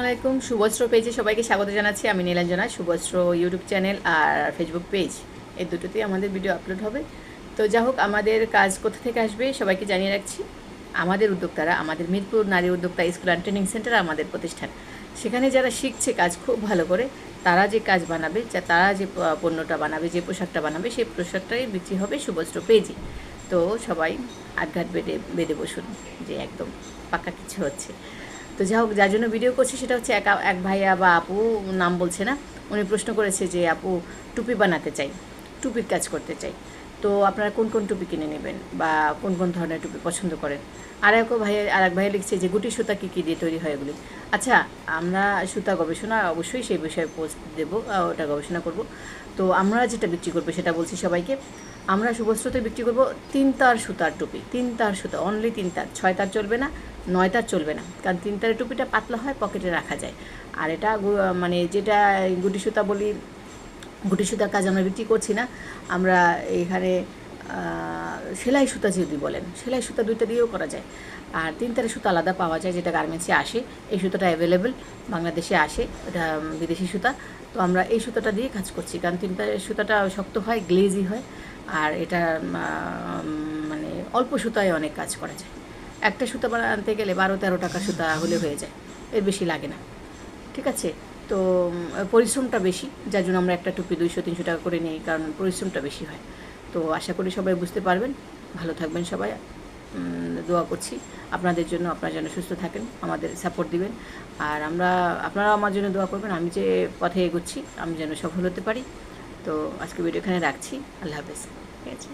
আলাইকুম। সুবস্ত্র পেজে সবাইকে স্বাগত জানাচ্ছি। আমি নীলাঞ্জনা। সুবস্ত্র ইউটিউব চ্যানেল আর ফেসবুক পেজ এই দুটোতেই আমাদের ভিডিও আপলোড হবে। তো যা হোক, আমাদের কাজ কোথা থেকে আসবে সবাইকে জানিয়ে রাখছি। আমাদের উদ্যোক্তারা, আমাদের মিরপুর নারী উদ্যোক্তা স্কুল অ্যান্ড ট্রেনিং সেন্টার আমাদের প্রতিষ্ঠান। সেখানে যারা শিখছে কাজ খুব ভালো করে, তারা যে কাজ বানাবে, তারা যে পণ্যটা বানাবে, যে পোশাকটা বানাবে, সেই পোশাকটাই বিক্রি হবে সুবস্ত্র পেজে। তো সবাই আটঘাট বেঁধে বসুন যে একদম পাক্কা কিছু হচ্ছে। তো যা হোক, যার জন্য ভিডিও করছি সেটা হচ্ছে এক ভাইয়া বা আপু, নাম বলছে না, উনি প্রশ্ন করেছে যে আপু টুপি বানাতে চাই, টুপির কাজ করতে চাই, তো আপনারা কোন কোন টুপি কিনে নেবেন বা কোন কোন ধরনের টুপি পছন্দ করেন। আর এক ভাইয়া লিখছে যে গুটি সুতা কী কী দিয়ে তৈরি হয় এগুলি। আচ্ছা, আমরা সুতা গবেষণা অবশ্যই সেই বিষয়ে পোস্ট দেবো, ওটা গবেষণা করব। তো আমরা যেটা বিক্রি করবো সেটা বলছি সবাইকে। আমরা সুবস্ত্রতে বিক্রি করবো 3 তার সুতার টুপি। 3 তার সুতা, অনলি 3 তার, 6 তার চলবে না, 9 তার চলবে না, কারণ 3 তারের টুপিটা পাতলা হয়, পকেটে রাখা যায়। আর এটা মানে যেটা গুটি সুতা বলি, গুটি সুতার কাজ আমরা বিক্রি করছি না। আমরা এখানে সেলাই সুতা যদি বলেন, সেলাই সুতা 2টা দিয়েও করা যায়। আর 3 তারের সুতা আলাদা পাওয়া যায়, যেটা গার্মেন্টসে আসে। এই সুতাটা অ্যাভেলেবেল, বাংলাদেশে আসে, এটা বিদেশি সুতা। তো আমরা এই সুতাটা দিয়ে কাজ করছি, কারণ 3 তারের সুতাটা শক্ত হয়, গ্লেজি হয়। আর এটা মানে অল্প সুতায় অনেক কাজ করা যায়। একটা সুতা আনতে গেলে 12-13 টাকা সুতা হলে হয়ে যায়, এর বেশি লাগে না। ঠিক আছে? তো পরিশ্রমটা বেশি, যার জন্য আমরা একটা টুপি 200-300 টাকা করে নিই, কারণ পরিশ্রমটা বেশি হয়। তো আশা করি সবাই বুঝতে পারবেন। ভালো থাকবেন সবাই। দোয়া করছি আপনাদের জন্য, আপনারা যেন সুস্থ থাকেন, আমাদের সাপোর্ট দিবেন। আর আপনারা আমার জন্য দোয়া করবেন, আমি যে পথে এগোচ্ছি আমি যেন সফল হতে পারি। তো আজকে ভিডিও এখানে রাখছি। আল্লাহ হাফেজ। ঠিক আছে?